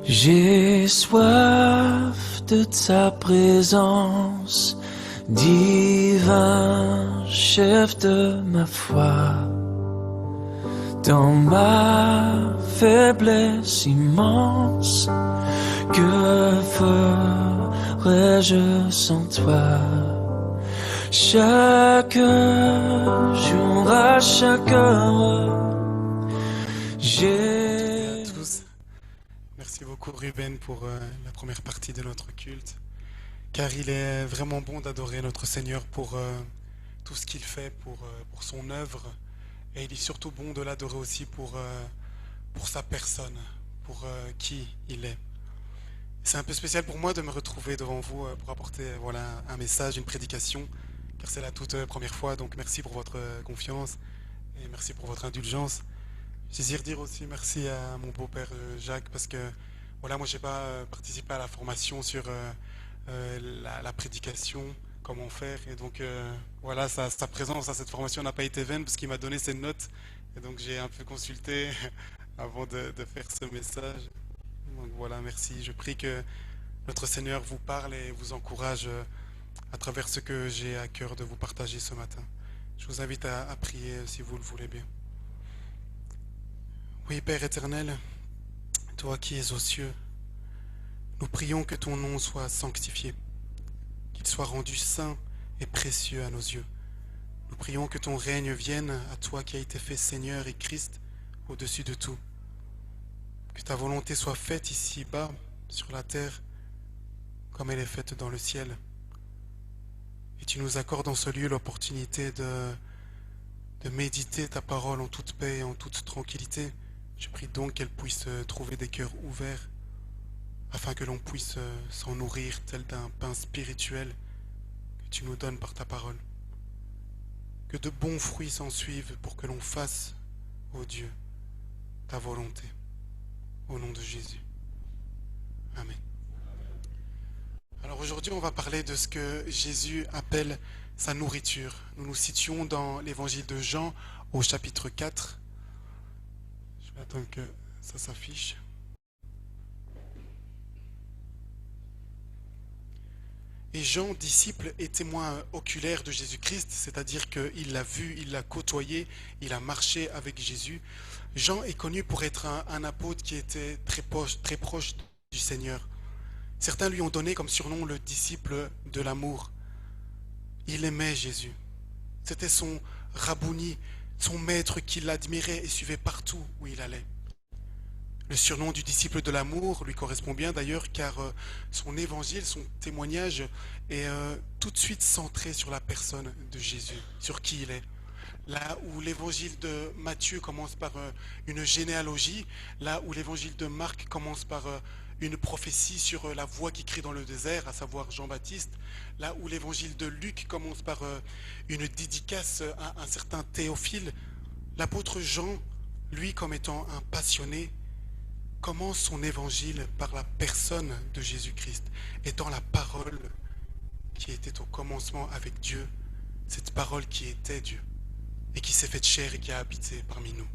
J'ai soif de ta présence, divin chef de ma foi. Dans ma faiblesse immense, que ferais-je sans toi? Chaque jour, à chaque heure, j'ai... À tous. Merci beaucoup Ruben pour la première partie de notre culte, car il est vraiment bon d'adorer notre Seigneur pour tout ce qu'il fait, pour son œuvre, et il est surtout bon de l'adorer aussi pour sa personne, pour qui il est. C'est un peu spécial pour moi de me retrouver devant vous pour apporter un message, une prédication, car c'est la toute première fois, donc merci pour votre confiance et merci pour votre indulgence. Je désire dire aussi merci à mon beau-père Jacques, parce que moi j'ai pas participé à la formation sur la prédication, comment faire, et donc sa présence à cette formation n'a pas été vaine parce qu'il m'a donné ses notes, et donc j'ai un peu consulté avant de faire ce message. Donc voilà, merci. Je prie que notre Seigneur vous parle et vous encourage à travers ce que j'ai à cœur de vous partager ce matin. Je vous invite à prier si vous le voulez bien. Oui, Père éternel, toi qui es aux cieux, nous prions que ton nom soit sanctifié, qu'il soit rendu saint et précieux à nos yeux. Nous prions que ton règne vienne à toi qui as été fait Seigneur et Christ au-dessus de tout. Que ta volonté soit faite ici-bas, sur la terre, comme elle est faite dans le ciel. Et tu nous accordes en ce lieu l'opportunité de méditer ta parole en toute paix et en toute tranquillité. Je prie donc qu'elle puisse trouver des cœurs ouverts, afin que l'on puisse s'en nourrir tel d'un pain spirituel que tu nous donnes par ta parole. Que de bons fruits s'en suivent pour que l'on fasse, ô Dieu, ta volonté. Au nom de Jésus. Amen. Alors aujourd'hui, on va parler de ce que Jésus appelle sa nourriture. Nous nous situons dans l'évangile de Jean au chapitre 4. Je vais attendre que ça s'affiche. Et Jean, disciple et témoin oculaire de Jésus-Christ, c'est-à-dire qu'il l'a vu, il l'a côtoyé, il a marché avec Jésus. Jean est connu pour être un apôtre qui était très proche du Seigneur. Certains lui ont donné comme surnom le disciple de l'amour. Il aimait Jésus. C'était son rabouni, son maître qui l'admirait et suivait partout où il allait. Le surnom du disciple de l'amour lui correspond bien d'ailleurs, car son évangile, son témoignage est tout de suite centré sur la personne de Jésus, sur qui il est. Là où l'évangile de Matthieu commence par une généalogie, là où l'évangile de Marc commence par une prophétie sur la voix qui crie dans le désert, à savoir Jean-Baptiste, là où l'évangile de Luc commence par une dédicace à un certain Théophile, l'apôtre Jean, lui comme étant un passionné, commence son évangile par la personne de Jésus-Christ, étant la parole qui était au commencement avec Dieu, cette parole qui était Dieu et qui s'est faite chair et qui a habité parmi nous.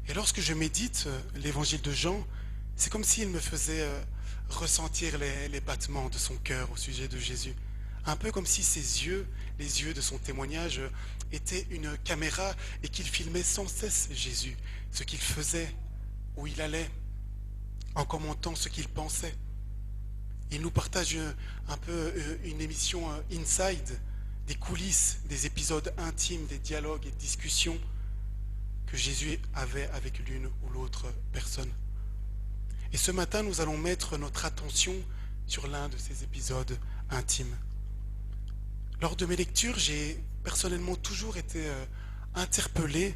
Et lorsque je médite l'évangile de Jean, c'est comme s'il me faisait ressentir les battements de son cœur au sujet de Jésus. Un peu comme si ses yeux, les yeux de son témoignage, étaient une caméra et qu'il filmait sans cesse Jésus, ce qu'il faisait, où il allait, en commentant ce qu'il pensait. Il nous partage un peu une émission inside, des coulisses, des épisodes intimes, des dialogues et discussions que Jésus avait avec l'une ou l'autre personne. Et ce matin, nous allons mettre notre attention sur l'un de ces épisodes intimes. Lors de mes lectures, j'ai personnellement toujours été interpellé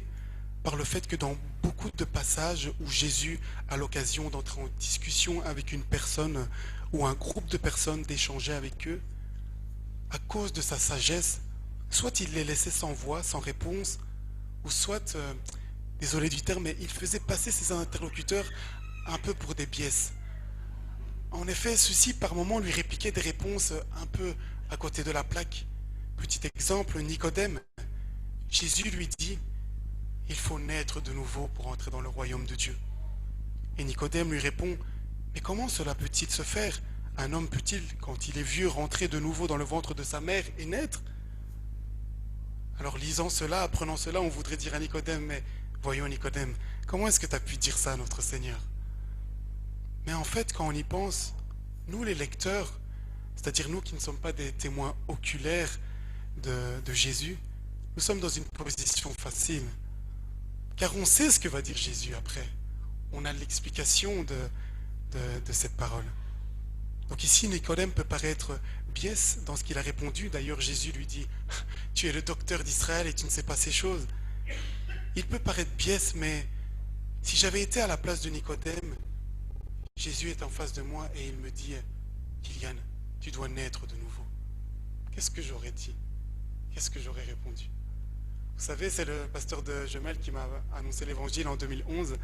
par le fait que dans beaucoup de passages où Jésus a l'occasion d'entrer en discussion avec une personne ou un groupe de personnes, d'échanger avec eux, à cause de sa sagesse, soit il les laissait sans voix, sans réponse, ou soit, désolé du terme, mais il faisait passer ses interlocuteurs un peu pour des biaises. En effet, ceux-ci par moments lui répliquaient des réponses un peu à côté de la plaque. Petit exemple, Nicodème. Jésus lui dit: il faut naître de nouveau pour entrer dans le royaume de Dieu. Et Nicodème lui répond: Mais comment cela peut-il se faire? Un homme peut-il, quand il est vieux, rentrer de nouveau dans le ventre de sa mère et naître? Alors lisant cela, apprenant cela, on voudrait dire à Nicodème, mais voyons Nicodème, comment est-ce que tu as pu dire ça à notre Seigneur? Mais en fait, quand on y pense, nous les lecteurs, c'est-à-dire nous qui ne sommes pas des témoins oculaires de Jésus, nous sommes dans une position facile. Car on sait ce que va dire Jésus après. On a l'explication de cette parole. Donc ici, Nicodème peut paraître biais dans ce qu'il a répondu. D'ailleurs, Jésus lui dit, tu es le docteur d'Israël et tu ne sais pas ces choses. Il peut paraître biais, mais si j'avais été à la place de Nicodème, Jésus est en face de moi et il me dit, Kylian, tu dois naître de nouveau. Qu'est-ce que j'aurais dit? Qu'est-ce que j'aurais répondu? Vous savez, c'est le pasteur de Jemel qui m'a annoncé l'évangile en 2011.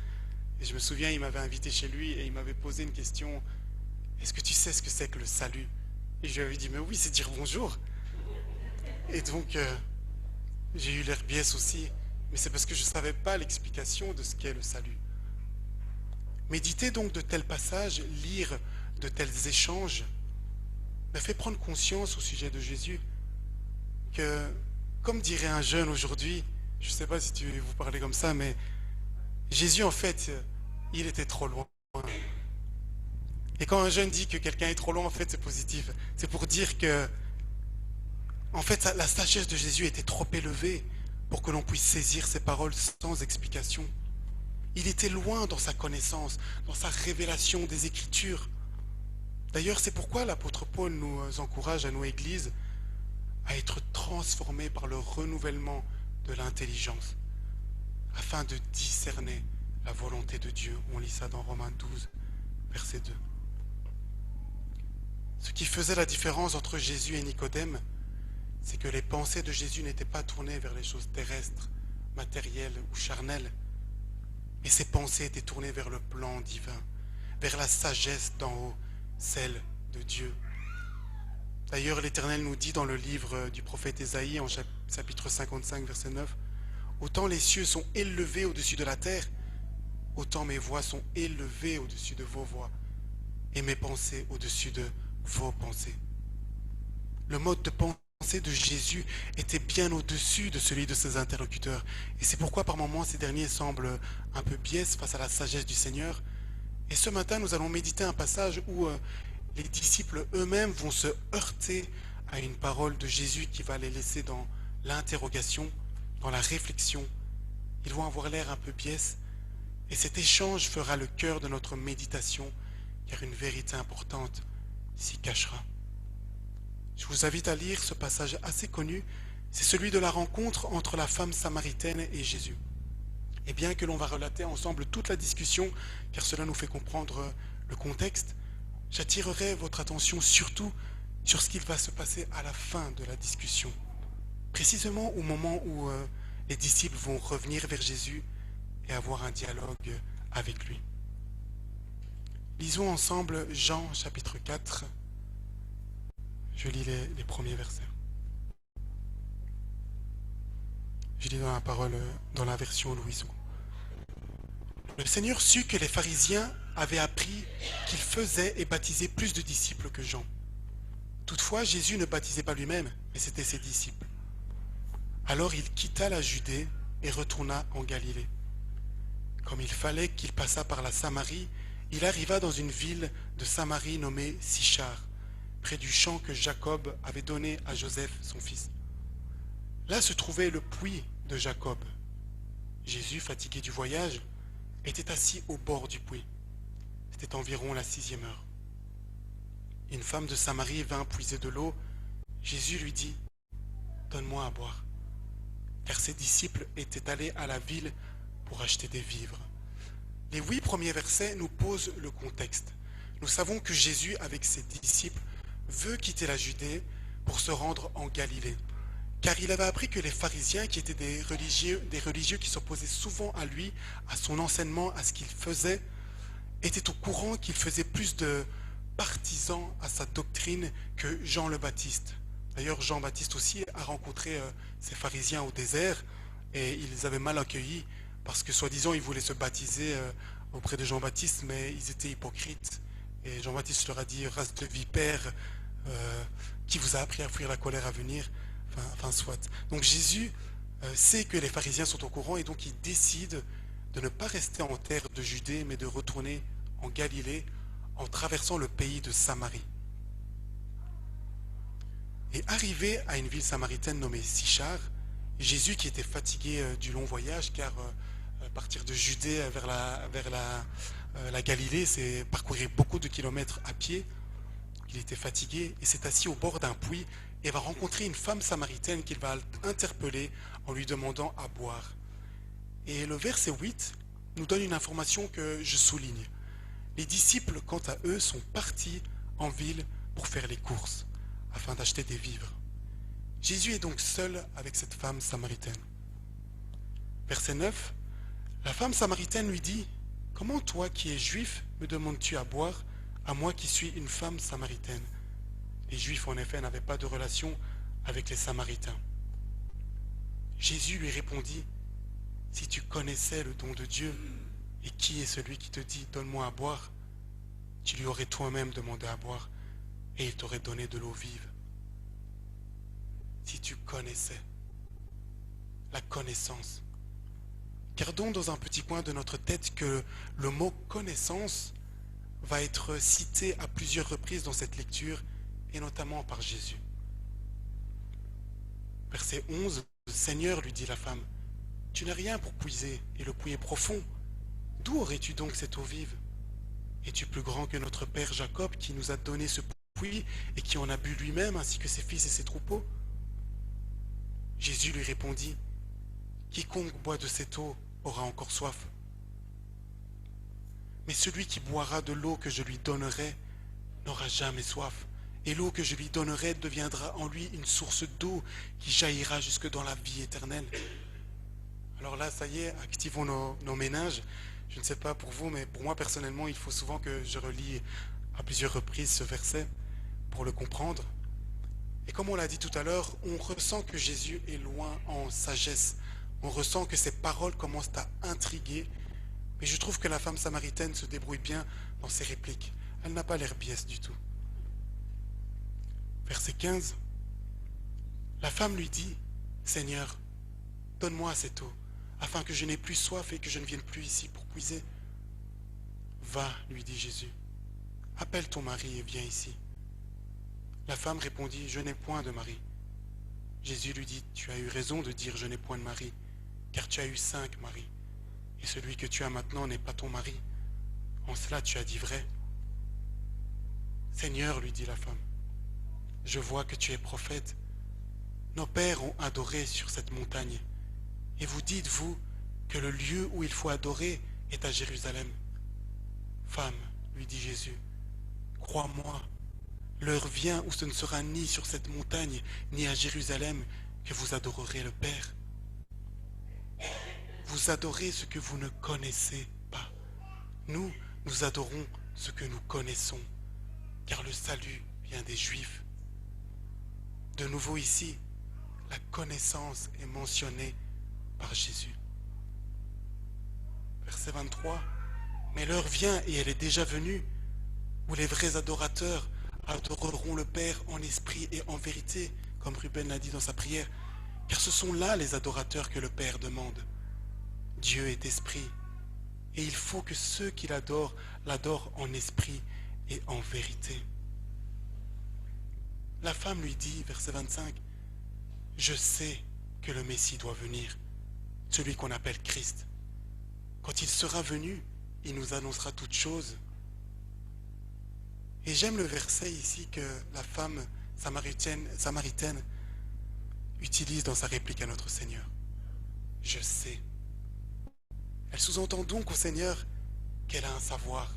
Et je me souviens, il m'avait invité chez lui et il m'avait posé une question. Est-ce que tu sais ce que c'est que le salut? Et je lui avais dit, mais oui, c'est dire bonjour. Et donc, j'ai eu l'air biais aussi. Mais c'est parce que je ne savais pas l'explication de ce qu'est le salut. Méditer donc de tels passages, lire de tels échanges, me fait prendre conscience au sujet de Jésus que, comme dirait un jeune aujourd'hui, je ne sais pas si vous parlez comme ça, mais Jésus, en fait, il était trop loin. Et quand un jeune dit que quelqu'un est trop loin, en fait, c'est positif. C'est pour dire que, en fait, la sagesse de Jésus était trop élevée pour que l'on puisse saisir ses paroles sans explication. Il était loin dans sa connaissance, dans sa révélation des Écritures. D'ailleurs, c'est pourquoi l'apôtre Paul nous encourage à nos églises à être transformés par le renouvellement de l'intelligence, afin de discerner la volonté de Dieu. On lit ça dans Romains 12, verset 2. Ce qui faisait la différence entre Jésus et Nicodème, c'est que les pensées de Jésus n'étaient pas tournées vers les choses terrestres, matérielles ou charnelles, mais ses pensées étaient tournées vers le plan divin, vers la sagesse d'en haut, celle de Dieu. D'ailleurs, l'Éternel nous dit dans le livre du prophète Ésaïe, en chapitre 55, verset 9, « Autant les cieux sont élevés au-dessus de la terre, autant mes voix sont élevées au-dessus de vos voix, et mes pensées au-dessus de vos pensées. » Le mode de pensée de Jésus était bien au-dessus de celui de ses interlocuteurs. Et c'est pourquoi par moments ces derniers semblent un peu biais face à la sagesse du Seigneur. Et ce matin, nous allons méditer un passage où les disciples eux-mêmes vont se heurter à une parole de Jésus qui va les laisser dans l'interrogation, dans la réflexion. Ils vont avoir l'air un peu biais. Et cet échange fera le cœur de notre méditation, car une vérité importante s'y cachera. Je vous invite à lire ce passage assez connu, c'est celui de la rencontre entre la femme samaritaine et Jésus. Et bien que l'on va relater ensemble toute la discussion, car cela nous fait comprendre le contexte, j'attirerai votre attention surtout sur ce qu'il va se passer à la fin de la discussion, précisément au moment où les disciples vont revenir vers Jésus et avoir un dialogue avec lui. Lisons ensemble Jean chapitre 4. Je lis les premiers versets. Je lis dans la parole, dans la version Louiseau. Le Seigneur sut que les pharisiens avaient appris qu'il faisait et baptisait plus de disciples que Jean. Toutefois, Jésus ne baptisait pas lui-même, mais c'était ses disciples. Alors il quitta la Judée et retourna en Galilée. Comme il fallait qu'il passât par la Samarie, il arriva dans une ville de Samarie nommée Sichar, près du champ que Jacob avait donné à Joseph, son fils. Là se trouvait le puits de Jacob. Jésus, fatigué du voyage, était assis au bord du puits. C'était environ la 6e heure. Une femme de Samarie vint puiser de l'eau. Jésus lui dit, « Donne-moi à boire. » Car ses disciples étaient allés à la ville pour acheter des vivres. Les 8 premiers versets nous posent le contexte. Nous savons que Jésus, avec ses disciples, veut quitter la Judée pour se rendre en Galilée. Car il avait appris que les pharisiens, qui étaient des religieux qui s'opposaient souvent à lui, à son enseignement, à ce qu'il faisait, étaient au courant qu'il faisait plus de partisans à sa doctrine que Jean le Baptiste. D'ailleurs, Jean-Baptiste aussi a rencontré ces pharisiens au désert et ils les avaient mal accueillis parce que soi-disant ils voulaient se baptiser auprès de Jean-Baptiste, mais ils étaient hypocrites Et Jean-Baptiste leur a dit, race de vipères, qui vous a appris à fuir la colère à venir, enfin soit. Donc Jésus sait que les pharisiens sont au courant et donc il décide de ne pas rester en terre de Judée, mais de retourner en Galilée en traversant le pays de Samarie. Et arrivé à une ville samaritaine nommée Sichar, Jésus, qui était fatigué du long voyage, car partir de Judée vers la Galilée, c'est parcourir beaucoup de kilomètres à pied, il était fatigué et s'est assis au bord d'un puits et va rencontrer une femme samaritaine qu'il va interpeller en lui demandant à boire. Et le verset 8 nous donne une information que je souligne. Les disciples, quant à eux, sont partis en ville pour faire les courses, afin d'acheter des vivres. Jésus est donc seul avec cette femme samaritaine. Verset 9, la femme samaritaine lui dit, « Comment toi qui es juif me demandes-tu à boire, à moi qui suis une femme samaritaine ?» Les Juifs, en effet, n'avaient pas de relation avec les Samaritains. Jésus lui répondit, « Si tu connaissais le don de Dieu, et qui est celui qui te dit, donne-moi à boire, tu lui aurais toi-même demandé à boire, et il t'aurait donné de l'eau vive. » Si tu connaissais, la connaissance. Gardons dans un petit coin de notre tête que le mot connaissance va être cité à plusieurs reprises dans cette lecture, et notamment par Jésus. Verset 11, « Seigneur, lui dit la femme, tu n'as rien pour puiser, et le puits est profond. D'où aurais-tu donc cette eau vive? Es-tu plus grand que notre père Jacob, qui nous a donné ce puits, et qui en a bu lui-même, ainsi que ses fils et ses troupeaux? » Jésus lui répondit, « Quiconque boit de cette eau aura encore soif. Mais celui qui boira de l'eau que je lui donnerai n'aura jamais soif. Et l'eau que je lui donnerai deviendra en lui une source d'eau qui jaillira jusque dans la vie éternelle. » Alors là, ça y est, activons nos méninges. Je ne sais pas pour vous, mais pour moi personnellement, il faut souvent que je relis à plusieurs reprises ce verset pour le comprendre. Et comme on l'a dit tout à l'heure, on ressent que Jésus est loin en sagesse. On ressent que ses paroles commencent à intriguer. Mais je trouve que la femme samaritaine se débrouille bien dans ses répliques. Elle n'a pas l'air biaise du tout. Verset 15. La femme lui dit, « Seigneur, donne-moi cette eau, afin que je n'ai plus soif et que je ne vienne plus ici pour puiser. » « Va, lui dit Jésus, appelle ton mari et viens ici. » La femme répondit, « Je n'ai point de mari. » Jésus lui dit, « Tu as eu raison de dire, je n'ai point de mari, car tu as eu 5 maris, et celui que tu as maintenant n'est pas ton mari. En cela tu as dit vrai. » « Seigneur, lui dit la femme, je vois que tu es prophète. Nos pères ont adoré sur cette montagne, et vous dites, vous, que le lieu où il faut adorer est à Jérusalem. Femme, lui dit Jésus, crois-moi, l'heure vient où ce ne sera ni sur cette montagne, ni à Jérusalem que vous adorerez le Père. Vous adorez ce que vous ne connaissez pas. Nous, nous adorons ce que nous connaissons, car le salut vient des Juifs. De nouveau ici, la connaissance est mentionnée par Jésus. Verset 23. Mais l'heure vient, et elle est déjà venue, où les vrais adorateurs adoreront le Père en esprit et en vérité, comme Ruben l'a dit dans sa prière, car ce sont là les adorateurs que le Père demande. Dieu est esprit, et il faut que ceux qui l'adorent en esprit et en vérité. La femme lui dit, verset 25, « Je sais que le Messie doit venir, celui qu'on appelle Christ. Quand il sera venu, il nous annoncera toutes choses. » Et j'aime le verset ici que la femme samaritaine utilise dans sa réplique à notre Seigneur. « Je sais ». Elle sous-entend donc au Seigneur qu'elle a un savoir,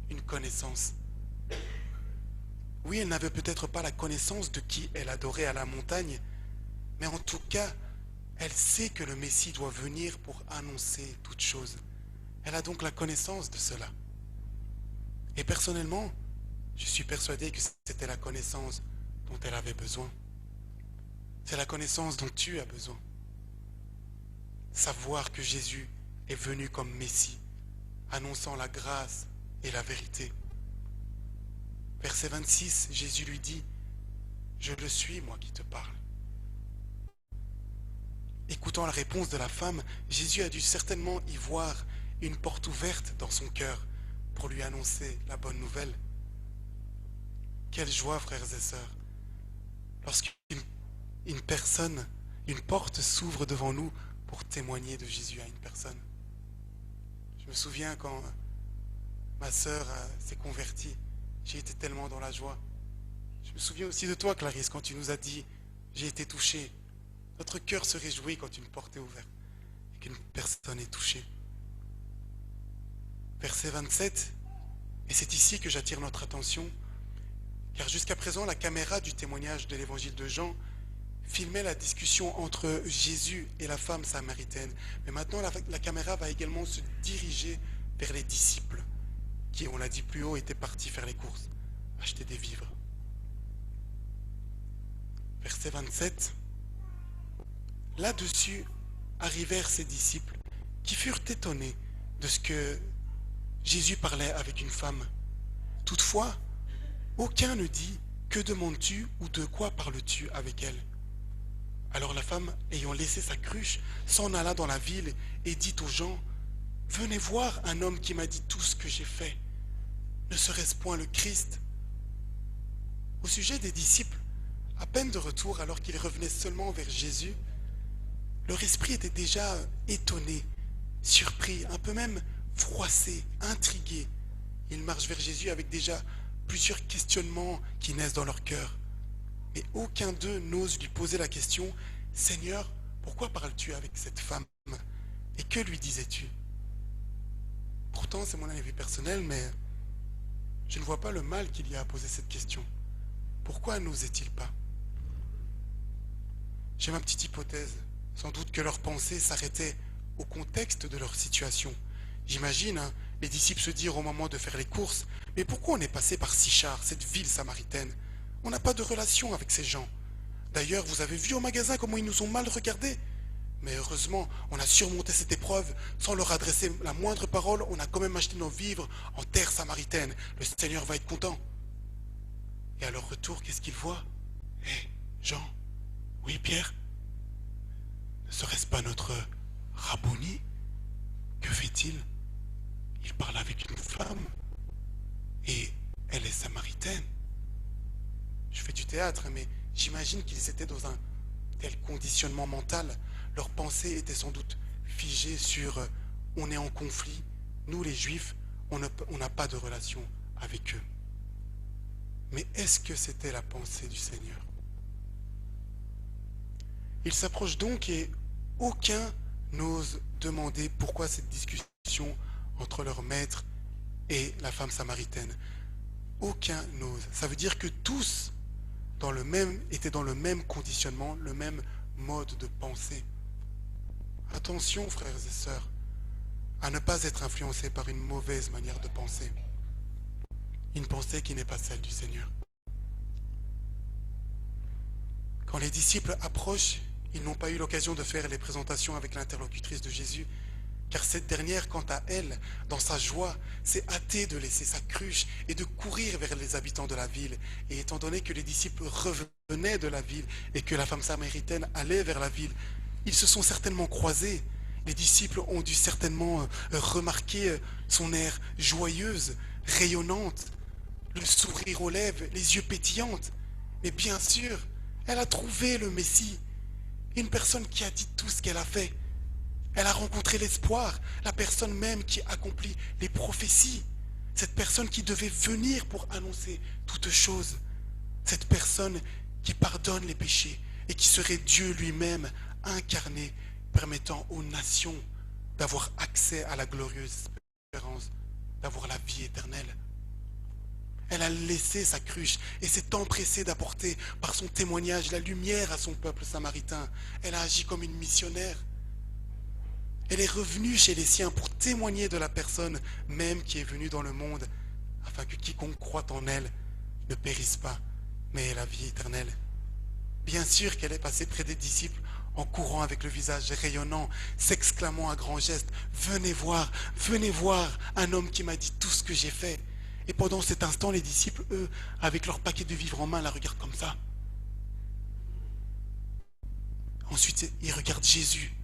une connaissance. Oui, elle n'avait peut-être pas la connaissance de qui elle adorait à la montagne, mais en tout cas, elle sait que le Messie doit venir pour annoncer toutes choses. Elle a donc la connaissance de cela. Et personnellement, je suis persuadé que c'était la connaissance dont elle avait besoin. C'est la connaissance dont tu as besoin. Savoir que Jésus est venu comme Messie, annonçant la grâce et la vérité. Verset 26, Jésus lui dit, je le suis, moi qui te parle. Écoutant la réponse de la femme, Jésus a dû certainement y voir une porte ouverte dans son cœur pour lui annoncer la bonne nouvelle. Quelle joie, frères et sœurs, lorsqu'une personne, une porte s'ouvre devant nous pour témoigner de Jésus à une personne. Je me souviens quand ma sœur s'est convertie, j'ai été tellement dans la joie. Je me souviens aussi de toi, Clarisse, quand tu nous as dit, j'ai été touché. Notre cœur se réjouit quand une porte est ouverte et qu'une personne est touchée. Verset 27, et c'est ici que j'attire notre attention, car jusqu'à présent, la caméra du témoignage de l'évangile de Jean filmait la discussion entre Jésus et la femme samaritaine. Mais maintenant, la caméra va également se diriger vers les disciples, qui, on l'a dit plus haut, étaient partis faire les courses, acheter des vivres. Verset 27. Là-dessus arrivèrent ses disciples qui furent étonnés de ce que Jésus parlait avec une femme. Toutefois, aucun ne dit « Que demandes-tu ou de quoi parles-tu avec elle ?» Alors la femme, ayant laissé sa cruche, s'en alla dans la ville et dit aux gens « Venez voir un homme qui m'a dit tout ce que j'ai fait. Ne serait-ce point le Christ ?» Au sujet des disciples, à peine de retour alors qu'ils revenaient seulement vers Jésus, leur esprit était déjà étonné, surpris, un peu même froissé, intrigué. Ils marchent vers Jésus avec déjà plusieurs questionnements qui naissent dans leur cœur. Mais aucun d'eux n'ose lui poser la question « Seigneur, pourquoi parles-tu avec cette femme? Et que lui disais-tu » Pourtant, c'est mon avis personnel, mais je ne vois pas le mal qu'il y a à poser cette question. Pourquoi n'osait-il pas? J'ai ma petite hypothèse. Sans doute que leurs pensées s'arrêtaient au contexte de leur situation. J'imagine les disciples se dire au moment de faire les courses, mais pourquoi on est passé par Sychar, cette ville samaritaine? On n'a pas de relation avec ces gens. D'ailleurs, vous avez vu au magasin comment ils nous ont mal regardés? Mais heureusement, on a surmonté cette épreuve sans leur adresser la moindre parole. On a quand même acheté nos vivres en terre samaritaine. Le Seigneur va être content. Et à leur retour, qu'est-ce qu'ils voient? Hé, Jean? Oui, Pierre? Ne serait-ce pas notre Rabboni? Que fait-il? Il parle avec une femme et elle est samaritaine. Je fais du théâtre, mais j'imagine qu'ils étaient dans un tel conditionnement mental. Leurs pensées étaient sans doute figées sur on est en conflit, nous les Juifs, on n'a pas de relation avec eux. Mais est-ce que c'était la pensée du Seigneur? Ils s'approchent donc et aucun n'ose demander pourquoi cette discussion entre leur maître et la femme samaritaine. Aucun n'ose. Ça veut dire que tous étaient dans le même conditionnement, le même mode de pensée. Attention, frères et sœurs, à ne pas être influencés par une mauvaise manière de penser. Une pensée qui n'est pas celle du Seigneur. Quand les disciples approchent, ils n'ont pas eu l'occasion de faire les présentations avec l'interlocutrice de Jésus, car cette dernière, quant à elle, dans sa joie, s'est hâtée de laisser sa cruche et de courir vers les habitants de la ville. Et étant donné que les disciples revenaient de la ville et que la femme samaritaine allait vers la ville, ils se sont certainement croisés. Les disciples ont dû certainement remarquer son air joyeuse, rayonnante, le sourire aux lèvres, les yeux pétillantes. Mais bien sûr, elle a trouvé le Messie. Une personne qui a dit tout ce qu'elle a fait. Elle a rencontré l'espoir, la personne même qui accomplit les prophéties. Cette personne qui devait venir pour annoncer toutes choses. Cette personne qui pardonne les péchés et qui serait Dieu lui-même incarné, permettant aux nations d'avoir accès à la glorieuse espérance, d'avoir la vie éternelle. Elle a laissé sa cruche et s'est empressée d'apporter par son témoignage la lumière à son peuple samaritain. Elle a agi comme une missionnaire. Elle est revenue chez les siens pour témoigner de la personne même qui est venue dans le monde, afin que quiconque croit en elle ne périsse pas, mais ait la vie éternelle. Bien sûr qu'elle est passée près des disciples en courant avec le visage rayonnant, s'exclamant à grands gestes, venez voir un homme qui m'a dit tout ce que j'ai fait. Et pendant cet instant, les disciples, eux, avec leur paquet de vivres en main, la regardent comme ça. Ensuite, ils regardent Jésus.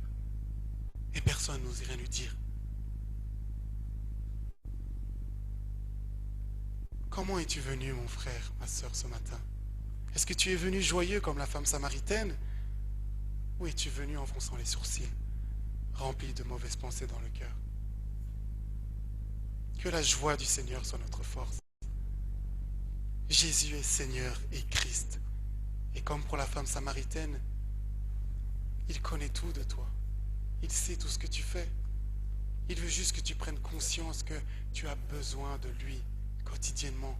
Et personne n'ose rien lui dire. Comment es-tu venu, mon frère, ma sœur, ce matin? Est-ce que tu es venu joyeux comme la femme samaritaine? Ou es-tu venu en fronçant les sourcils, rempli de mauvaises pensées dans le cœur? Que la joie du Seigneur soit notre force. Jésus est Seigneur et Christ. Et comme pour la femme samaritaine, il connaît tout de toi. Il sait tout ce que tu fais. Il veut juste que tu prennes conscience que tu as besoin de lui quotidiennement.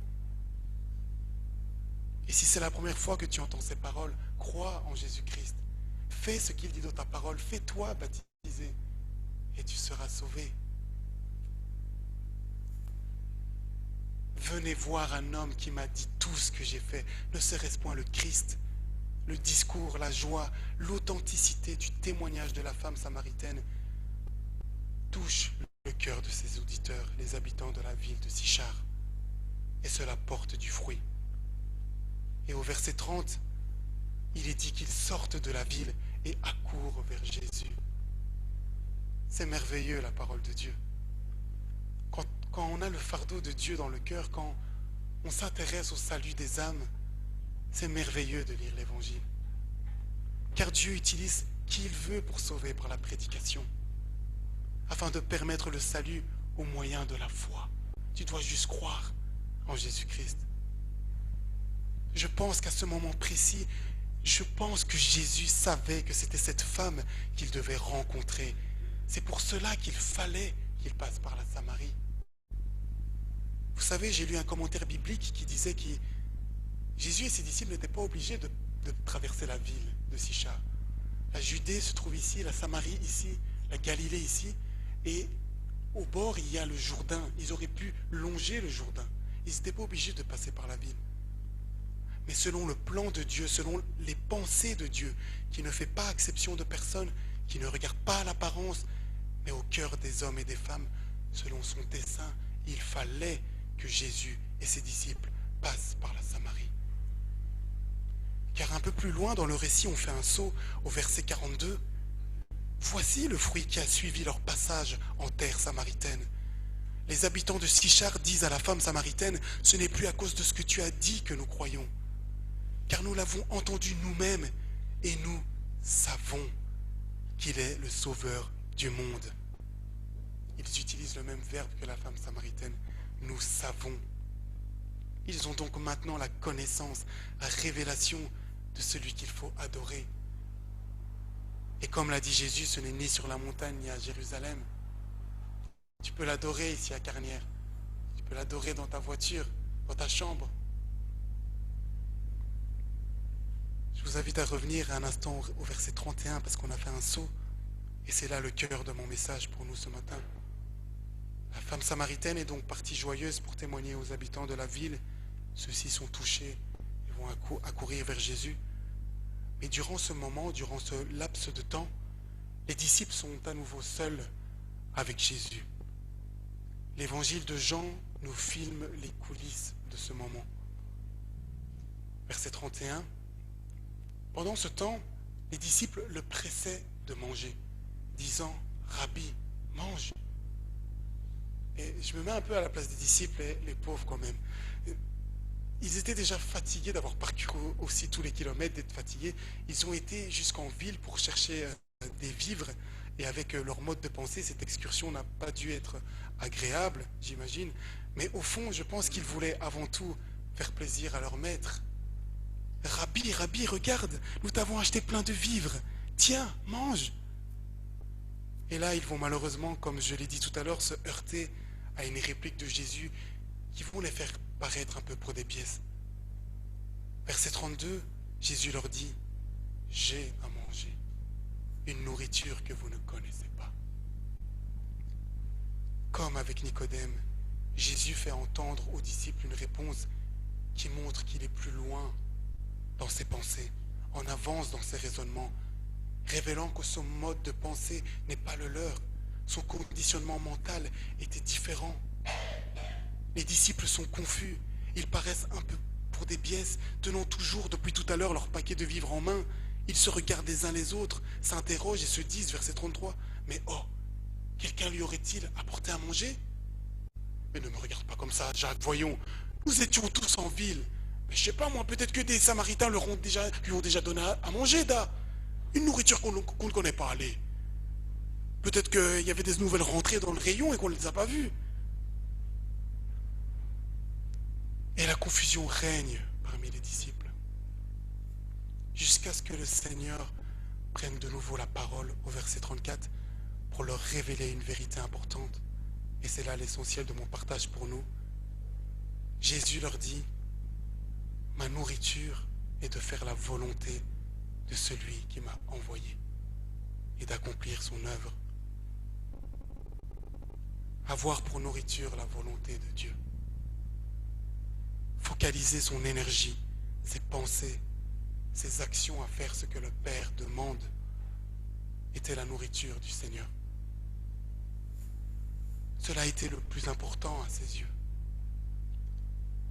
Et si c'est la première fois que tu entends ces paroles, crois en Jésus-Christ. Fais ce qu'il dit dans ta parole. Fais-toi baptiser et tu seras sauvé. Venez voir un homme qui m'a dit tout ce que j'ai fait. Ne serait-ce point le Christ? Le discours, la joie, l'authenticité du témoignage de la femme samaritaine touche le cœur de ses auditeurs, les habitants de la ville de Sichar. Et cela porte du fruit. Et au verset 30, il est dit qu'ils sortent de la ville et accourent vers Jésus. C'est merveilleux la parole de Dieu. Quand on a le fardeau de Dieu dans le cœur, quand on s'intéresse au salut des âmes, c'est merveilleux de lire l'Évangile. Car Dieu utilise qui il veut pour sauver par la prédication, afin de permettre le salut au moyen de la foi. Tu dois juste croire en Jésus-Christ. Je pense qu'à ce moment précis, je pense que Jésus savait que c'était cette femme qu'il devait rencontrer. C'est pour cela qu'il fallait qu'il passe par la Samarie. Vous savez, j'ai lu un commentaire biblique qui disait que Jésus et ses disciples n'étaient pas obligés de traverser la ville de Sichar. La Judée se trouve ici, la Samarie ici, la Galilée ici, et au bord il y a le Jourdain. Ils auraient pu longer le Jourdain. Ils n'étaient pas obligés de passer par la ville. Mais selon le plan de Dieu, selon les pensées de Dieu, qui ne fait pas exception de personne, qui ne regarde pas à l'apparence, mais au cœur des hommes et des femmes, selon son dessein, il fallait que Jésus et ses disciples passent par la Samarie. Car un peu plus loin dans le récit, on fait un saut au verset 42. Voici le fruit qui a suivi leur passage en terre samaritaine. Les habitants de Sichar disent à la femme samaritaine, ce n'est plus à cause de ce que tu as dit que nous croyons, car nous l'avons entendu nous-mêmes et nous savons qu'il est le sauveur du monde. Ils utilisent le même verbe que la femme samaritaine. Nous savons. Ils ont donc maintenant la connaissance, la révélation de celui qu'il faut adorer. Et comme l'a dit Jésus, ce n'est ni sur la montagne ni à Jérusalem. Tu peux l'adorer ici à Carnières. Tu peux l'adorer dans ta voiture, dans ta chambre. Je vous invite à revenir un instant au verset 31 parce qu'on a fait un saut. Et c'est là le cœur de mon message pour nous ce matin. La femme samaritaine est donc partie joyeuse pour témoigner aux habitants de la ville. Ceux-ci sont touchés et vont accourir vers Jésus. Mais durant ce moment, durant ce laps de temps, les disciples sont à nouveau seuls avec Jésus. L'évangile de Jean nous filme les coulisses de ce moment. Verset 31. Pendant ce temps, les disciples le pressaient de manger, disant « Rabbi, mange !» Et je me mets un peu à la place des disciples, les pauvres quand même. Ils étaient déjà fatigués d'avoir parcouru aussi tous les kilomètres, d'être fatigués. Ils ont été jusqu'en ville pour chercher des vivres. Et avec leur mode de pensée, cette excursion n'a pas dû être agréable, j'imagine. Mais au fond, je pense qu'ils voulaient avant tout faire plaisir à leur maître. « Rabbi, Rabbi, regarde, nous t'avons acheté plein de vivres. Tiens, mange !» Et là, ils vont malheureusement, comme je l'ai dit tout à l'heure, se heurter à une réplique de Jésus qui vont les faire paraître un peu pour des pièces. Verset 32, Jésus leur dit « J'ai à manger une nourriture que vous ne connaissez pas. » Comme avec Nicodème, Jésus fait entendre aux disciples une réponse qui montre qu'il est plus loin dans ses pensées, en avance dans ses raisonnements, révélant que son mode de pensée n'est pas le leur. Son conditionnement mental était différent. Les disciples sont confus. Ils paraissent un peu pour des biaises, tenant toujours depuis tout à l'heure leur paquet de vivres en main. Ils se regardent les uns les autres, s'interrogent et se disent, verset 33, « Mais oh, quelqu'un lui aurait-il apporté à manger ?» Mais ne me regarde pas comme ça, Jacques, voyons. Nous étions tous en ville. Mais je sais pas moi, peut-être que des Samaritains lui ont déjà donné à manger, da. Une nourriture qu'on ne connaît pas, allez. Peut-être qu'il y avait des nouvelles rentrées dans le rayon et qu'on ne les a pas vues. Et la confusion règne parmi les disciples. Jusqu'à ce que le Seigneur prenne de nouveau la parole au verset 34 pour leur révéler une vérité importante. Et c'est là l'essentiel de mon partage pour nous. Jésus leur dit, « Ma nourriture est de faire la volonté de celui qui m'a envoyé et d'accomplir son œuvre. » Avoir pour nourriture la volonté de Dieu. Focaliser son énergie, ses pensées, ses actions à faire ce que le Père demande était la nourriture du Seigneur. Cela était le plus important à ses yeux.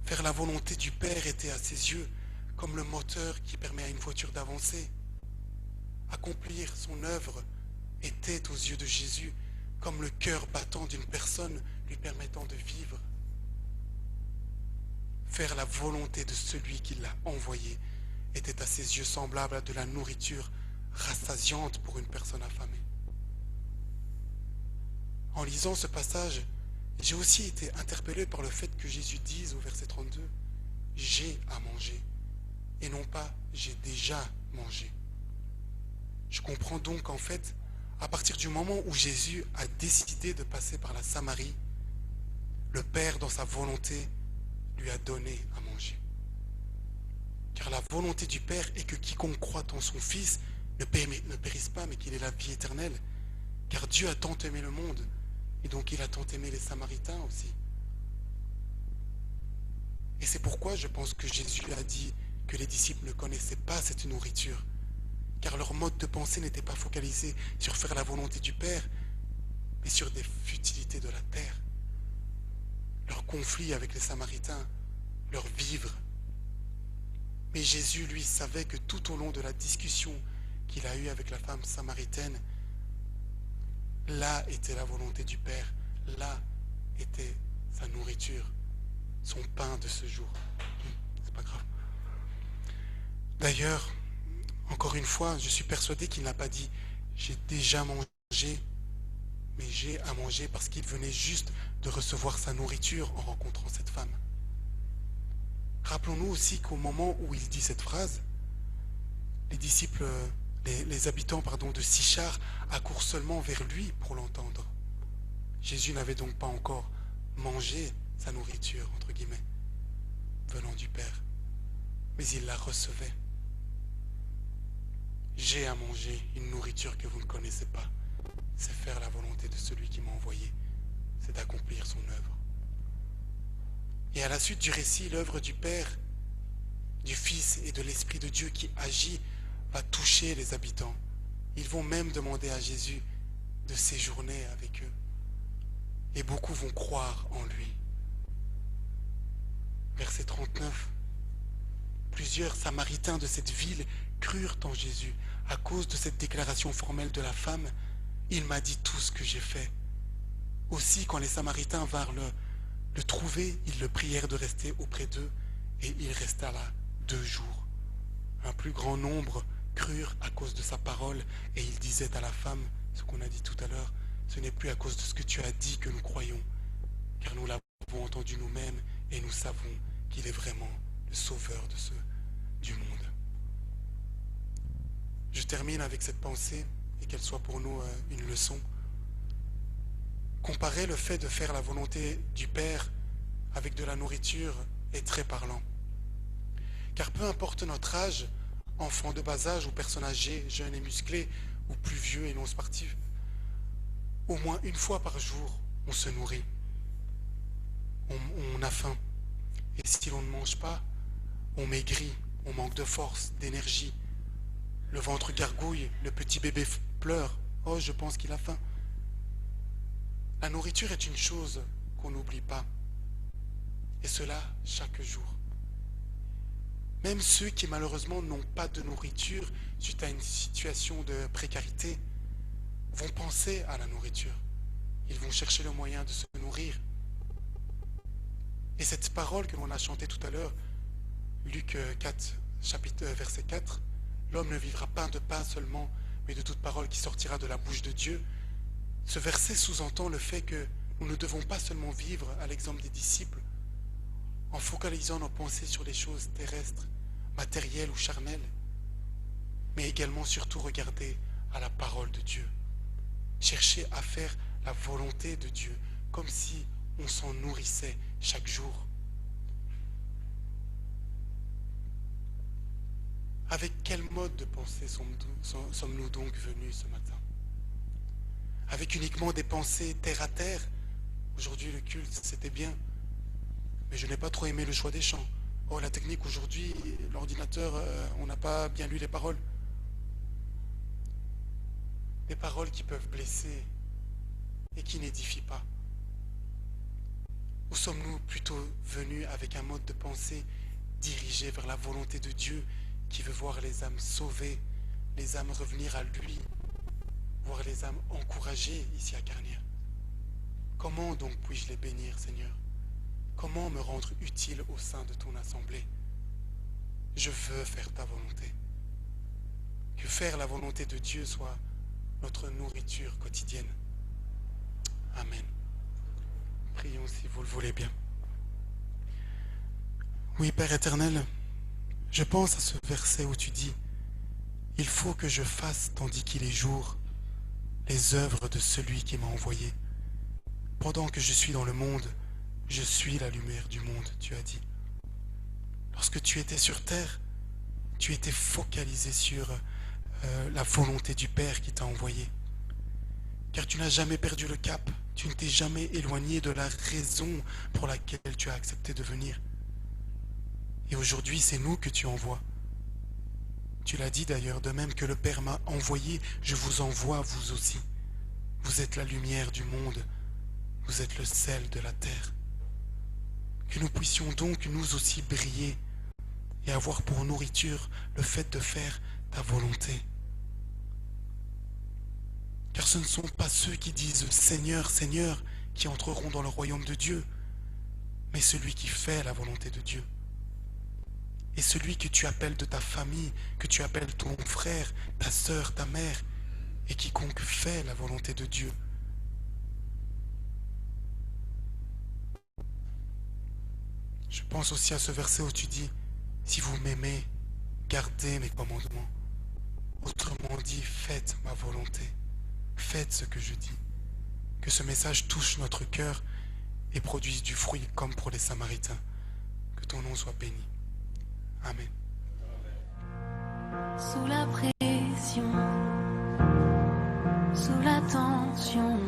Faire la volonté du Père était à ses yeux comme le moteur qui permet à une voiture d'avancer. Accomplir son œuvre était aux yeux de Jésus comme le cœur battant d'une personne lui permettant de vivre. Faire la volonté de celui qui l'a envoyé était à ses yeux semblable à de la nourriture rassasiante pour une personne affamée. En lisant ce passage, j'ai aussi été interpellé par le fait que Jésus dise au verset 32 « J'ai à manger » et non pas « J'ai déjà mangé ». Je comprends donc qu'en fait, à partir du moment où Jésus a décidé de passer par la Samarie, le Père, dans sa volonté, lui a donné à manger. Car la volonté du Père est que quiconque croit en son Fils ne périsse pas, mais qu'il ait la vie éternelle. Car Dieu a tant aimé le monde, et donc il a tant aimé les Samaritains aussi. Et c'est pourquoi je pense que Jésus a dit que les disciples ne connaissaient pas cette nourriture, car leur mode de pensée n'était pas focalisé sur faire la volonté du Père, mais sur des futilités de la terre. Leur conflit avec les Samaritains, leur vivre. Mais Jésus, lui, savait que tout au long de la discussion qu'il a eue avec la femme samaritaine, là était la volonté du Père, là était sa nourriture, son pain de ce jour. C'est pas grave. D'ailleurs, encore une fois, je suis persuadé qu'il n'a pas dit « j'ai déjà mangé », mais j'ai à manger parce qu'il venait juste de recevoir sa nourriture en rencontrant cette femme. Rappelons-nous aussi qu'au moment où il dit cette phrase, les disciples, les habitants de Sichar accourent seulement vers lui pour l'entendre. Jésus n'avait donc pas encore mangé sa nourriture, entre guillemets, venant du Père, mais il la recevait. J'ai à manger une nourriture que vous ne connaissez pas. C'est faire la volonté de celui qui m'a envoyé. C'est d'accomplir son œuvre. Et à la suite du récit, l'œuvre du Père, du Fils et de l'Esprit de Dieu qui agit va toucher les habitants. Ils vont même demander à Jésus de séjourner avec eux. Et beaucoup vont croire en lui. Verset 39. Plusieurs Samaritains de cette ville crurent en Jésus à cause de cette déclaration formelle de la femme. Il m'a dit tout ce que j'ai fait. Aussi, quand les Samaritains vinrent le trouver, ils le prièrent de rester auprès d'eux, et il resta là 2 jours. Un plus grand nombre crurent à cause de sa parole, et il disait à la femme, ce qu'on a dit tout à l'heure, ce n'est plus à cause de ce que tu as dit que nous croyons, car nous l'avons entendu nous-mêmes, et nous savons qu'il est vraiment le sauveur de ceux du monde. Je termine avec cette pensée, et qu'elle soit pour nous une leçon. Comparer le fait de faire la volonté du Père avec de la nourriture est très parlant. Car peu importe notre âge, enfant de bas âge ou personne âgée, jeune et musclé, ou plus vieux et non sportif, au moins une fois par jour, on se nourrit. On a faim. Et si l'on ne mange pas, on maigrit, on manque de force, d'énergie. Le ventre gargouille, le petit bébé pleure. Oh, je pense qu'il a faim. La nourriture est une chose qu'on n'oublie pas. Et cela chaque jour. Même ceux qui malheureusement n'ont pas de nourriture suite à une situation de précarité vont penser à la nourriture. Ils vont chercher le moyen de se nourrir. Et cette parole que l'on a chantée tout à l'heure, Luc 4, verset 4, l'homme ne vivra pas de pain seulement, mais de toute parole qui sortira de la bouche de Dieu. Ce verset sous-entend le fait que nous ne devons pas seulement vivre à l'exemple des disciples, en focalisant nos pensées sur les choses terrestres, matérielles ou charnelles, mais également surtout regarder à la parole de Dieu. Chercher à faire la volonté de Dieu, comme si on s'en nourrissait chaque jour. Avec quel mode de pensée sommes-nous donc venus ce matin? Avec uniquement des pensées terre à terre? Aujourd'hui le culte c'était bien, mais je n'ai pas trop aimé le choix des chants. Oh, la technique aujourd'hui, l'ordinateur, on n'a pas bien lu les paroles. Des paroles qui peuvent blesser et qui n'édifient pas. Ou sommes-nous plutôt venus avec un mode de pensée dirigé vers la volonté de Dieu qui veut voir les âmes sauvées, les âmes revenir à lui, voir les âmes encouragées ici à Carnières? Comment donc puis-je les bénir, Seigneur? Comment me rendre utile au sein de ton assemblée? Je veux faire ta volonté. Que faire la volonté de Dieu soit notre nourriture quotidienne. Amen. Prions si vous le voulez bien. Oui, Père éternel, je pense à ce verset où tu dis « Il faut que je fasse, tandis qu'il est jour, les œuvres de celui qui m'a envoyé. Pendant que je suis dans le monde, je suis la lumière du monde, tu as dit. Lorsque tu étais sur terre, tu étais focalisé sur la volonté du Père qui t'a envoyé. Car tu n'as jamais perdu le cap, tu ne t'es jamais éloigné de la raison pour laquelle tu as accepté de venir. Et aujourd'hui, c'est nous que tu envoies. Tu l'as dit d'ailleurs, de même que le Père m'a envoyé, je vous envoie vous aussi. Vous êtes la lumière du monde, vous êtes le sel de la terre. Que nous puissions donc nous aussi briller et avoir pour nourriture le fait de faire ta volonté. Car ce ne sont pas ceux qui disent « Seigneur, Seigneur » qui entreront dans le royaume de Dieu, mais celui qui fait la volonté de Dieu. Et celui que tu appelles de ta famille, que tu appelles ton frère, ta sœur, ta mère, et quiconque fait la volonté de Dieu. Je pense aussi à ce verset où tu dis « Si vous m'aimez, gardez mes commandements. » Autrement dit, faites ma volonté. Faites ce que je dis. Que ce message touche notre cœur et produise du fruit comme pour les Samaritains. Que ton nom soit béni. Amen. Sous la pression, sous la tension,